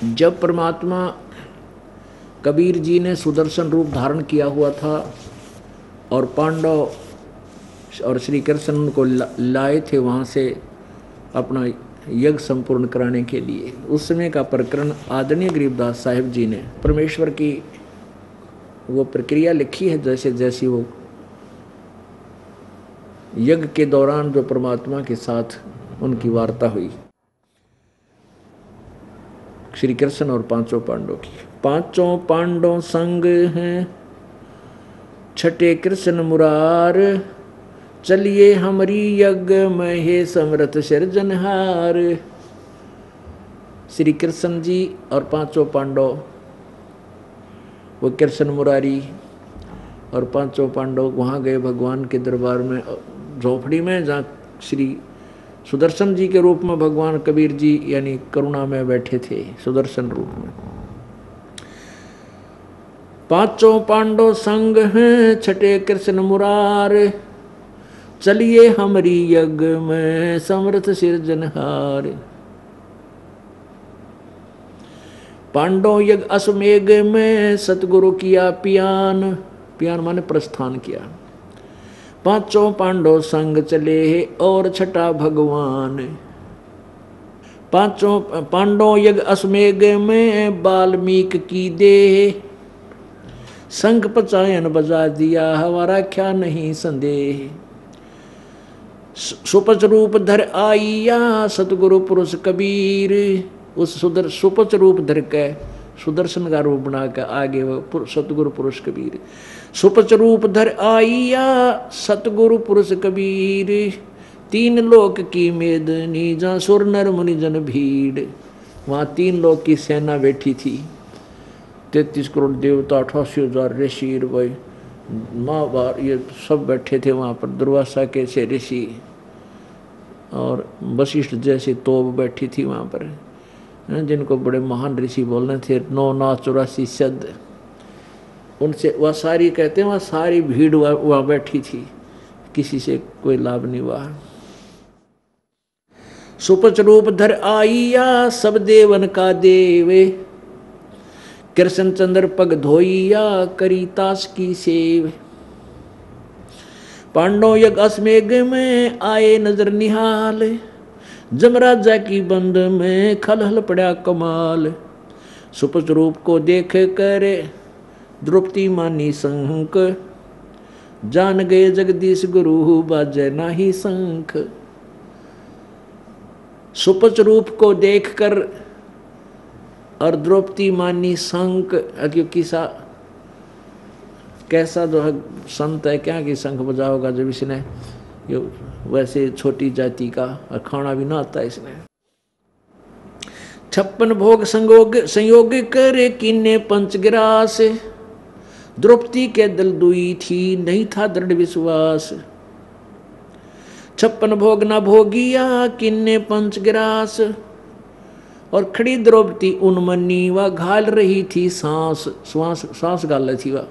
जब परमात्मा कबीर जी ने सुदर्शन रूप धारण किया हुआ था और पांडव और श्री कृष्ण उनको लाए थे वहाँ से अपना यज्ञ संपूर्ण कराने के लिए, उस समय का प्रकरण आदरणीय गरीबदास साहिब जी ने परमेश्वर की वो प्रक्रिया लिखी है, जैसे जैसी वो यज्ञ के दौरान जो परमात्मा के साथ उनकी वार्ता हुई श्री कृष्ण और पांचों पांडवों की। पांचों पांडव संग हैं छठे कृष्ण मुरार, चलिए हमारी यज्ञ में हे समर्थ सिरजनहार। श्री कृष्ण जी और पांचों पांडव, वो कृष्ण मुरारी और पांचों पांडव वहाँ गए भगवान के दरबार में, झोपड़ी में, जहाँ श्री सुदर्शन जी के रूप में भगवान कबीर जी यानी करुणा में बैठे थे सुदर्शन रूप में। पांचों पांडव संग हैं छठे कृष्ण मुरार, चलिए हमारी यज्ञ में समर्थ सिरजनहार। पांडव यज्ञ अश्वमेघ में सतगुरु किया पियान, पियान माने प्रस्थान किया। पांचों पांडव संग चले और छठा भगवान। पांचों पांडव यज्ञ अश्वमेघ में वाल्मीकि की देह, शंख पचायन बजा दिया हमारा क्या नहीं संदेह। सुपच रूप धर आइया सतगुरु पुरुष कबीर, उस सुपच रूप धर के सुदर्शन का रूप बना के आगे वो सतगुरु पुरुष कबीर। सुपच रूप धर आइया सतगुरु पुरुष कबीर, तीन लोक की मेदनी जहाँ सुर नर मुनि जन भीड़। वहाँ तीन लोक की सेना बैठी थी, 33 करोड़ देवता, 88,000 ऋषि, भाई माँ ये सब बैठे थे वहाँ पर। दुर्वासा के से ऋषि और वशिष्ठ जैसी तोप बैठी थी वहाँ पर, जिनको बड़े महान ऋषि बोलने थे। 9 नाथ 84 शब्द, उनसे वह सारी कहते हैं वह सारी भीड़ वहाँ बैठी थी, किसी से कोई लाभ नहीं हुआ। सुपच रूप धर आइया सब देवन का देवे, कृष्ण चंद्र पग धोइया करी तास की सेव। पांडव यज्ञ अश्वमेघ में आए नजर निहाल, जमराजा की बंद में खलहल पड़ा कमाल। सुपच रूप को देख कर द्रौपदी मानी शंख, जान गए जगदीश गुरु बाजे नाही शंख। सुपच रूप को देखकर और द्रौपदी मानी शंख, क्योंकि कैसा जो है संत है क्या कि शंख बजाओगा जब इसने वैसे छोटी जाति का और खाना भी ना आता इसने। 56 भोग संयोग करे किन्ने पंचग्रास, द्रौपदी के दिल दुई थी नहीं था दृढ़ विश्वास। 56 भोग न भोगिया किन्ने पंचग्रास, और खड़ी द्रौपदी उन्मनी व घाल रही थी सांस गाल रही थी वह।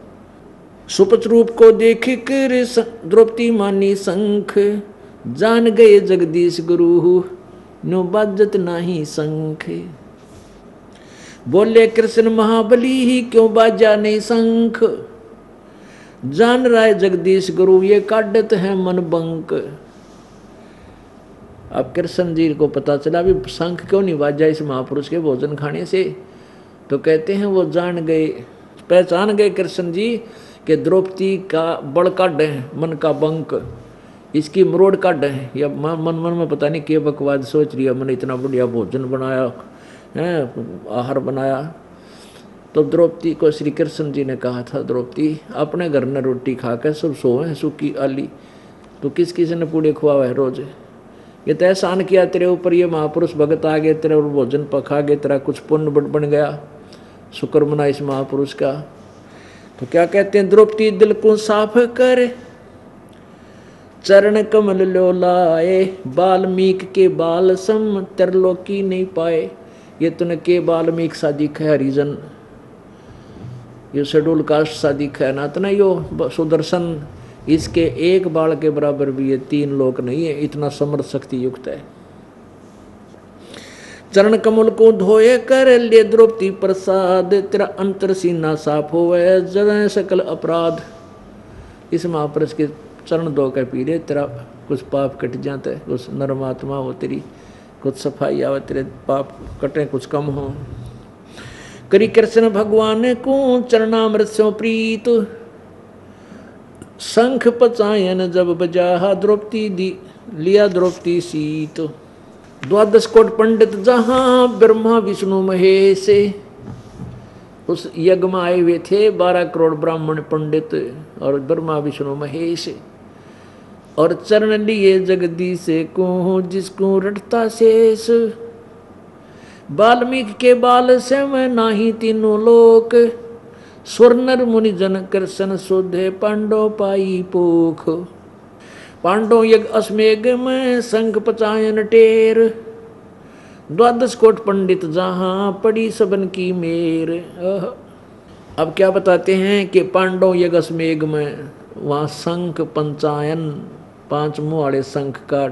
सुपच रूप को देख कर द्रौपदी मानी शंख, जान गए जगदीश गुरु नो बाजत नाही शंख। बोले कृष्ण महाबली ही क्यों बाजा नहीं शंख, जान रहा है जगदीश गुरु ये काटत है मन बंक। अब कृष्ण जी को पता चला भी शंख क्यों नहीं बाजा इस महापुरुष के भोजन खाने से, तो कहते हैं वो जान गए, पहचान गए कृष्ण जी कि द्रौपदी का बड़ काढ़ है, मन का बंक, इसकी मरोड़ काढ़ है। या मन में पता नहीं क्या बकवाद सोच रही है, मैंने इतना बढ़िया भोजन बनाया है, आहार बनाया। तो द्रौपदी को श्री कृष्ण जी ने कहा था, द्रौपदी अपने घर में रोटी खा कर सब सोए सूखी आली, तो किस किसी ने पूड़े खुआ है रोज। ये तो एहसान किया तेरे ऊपर, ये महापुरुष भगत आ गए तेरे और भोजन पखा गए, तेरा कुछ पुण्य बन गया, शुक्र मना इस महापुरुष का। तो क्या कहते हैं, द्रौपदी दिल को साफ कर चरण कमल लो लाए, वाल्मीकि के बाल सम त्रिलोकी नहीं पाए। ये तूने के वाल्मीकि सा दिखा है, हरिजन ये शेड्यूल कास्ट सा दिखा है ना, तो ना यो सुदर्शन इसके एक बाल के बराबर भी ये 3 लोक नहीं है, इतना समर्थ शक्ति युक्त है। चरण कमल को धोए कर ले द्रौपदी प्रसाद, तेरा अंतर सीना साफ होवे जगह सकल अपराध। इस महापुरुष के चरण धोकर पी ले, तेरा कुछ पाप कट जाता है, कुछ नरम आत्मा हो तेरी, कुछ सफाई आवे, तेरे पाप कटे कुछ कम हो। करी कृष्ण भगवान को चरणामृत से प्रीत, शंख पचायन जब बजा द्रौपदी दी लिया द्रौपदी सीत। द्वादश कोट पंडित जहां ब्रह्मा विष्णु महेश, उस यज्ञ में आए हुए थे 12 करोड़ ब्राह्मण पंडित और ब्रह्मा विष्णु महेश। और चरण लिए जगदीश को जिसको रटता शेष, वाल्मीकि के बाल से मैं नाही तीनों लोक, स्वर्णर मुनि जन कृष्ण शोधे पांडव पाई पोख। पांडव यज्ञ अश्मेघ में शंख पचायन टेर, द्वादश कोट पंडित जहां पड़ी सबन की मेर। अब क्या बताते हैं कि पांडव यज्ञ अश्मेघ में वहाँ शंख पंचायन 5 मुँह वाले शंख का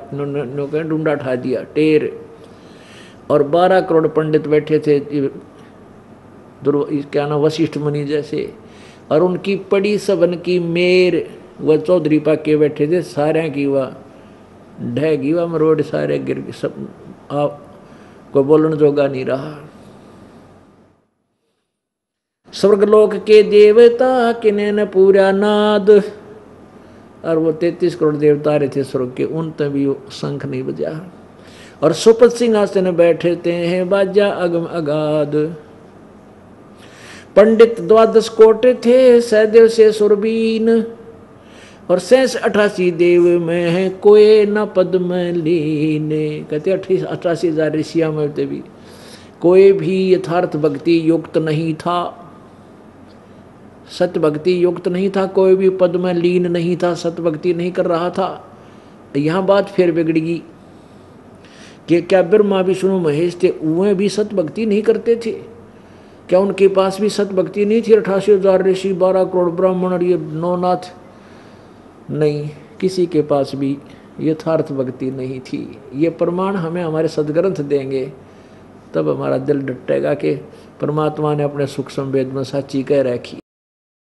डूंडा ठा दिया टेर, और 12 करोड़ पंडित बैठे थे क्या ना वशिष्ठ मुनि जैसे, और उनकी पड़ी सबन की मेर, वह चौधरी पाके बैठे थे सारे की वह ढह गई वह मरोड़ सारे गिर सब कोई बोलन जोगा नहीं रहा। स्वर्गलोक के देवता किने न पूरा नाद, और वो 33 करोड़ देवता रहे थे स्वर्ग के, उन तक भी शंख नहीं बजा। और सुपथ सिंहासन बैठते हैं बाजा अगम अगाध, पंडित 12 कोट थे सहदेव से सुरबीन, और 88 देव में है कोई न पद में लीन। कहते 88,000 ऋषिया में भी कोई भी यथार्थ भक्ति युक्त नहीं था, सत्य भक्ति युक्त नहीं था, कोई भी पद में लीन नहीं था, सत्य भक्ति नहीं कर रहा था। यहाँ बात फिर बिगड़गी कि क्या ब्रह्मा विष्णु महेश थे, वे भी सत्य भक्ति नहीं करते थे? क्या उनके पास भी सत्य भक्ति नहीं थी? 88,000 ऋषि 12 करोड़ ब्राह्मण और ये 9 नाथ, नहीं, किसी के पास भी यथार्थ भक्ति नहीं थी। ये प्रमाण हमें हमारे सदग्रंथ देंगे, तब हमारा दिल डटेगा कि परमात्मा ने अपने सुख संवेद में साची कह रखी।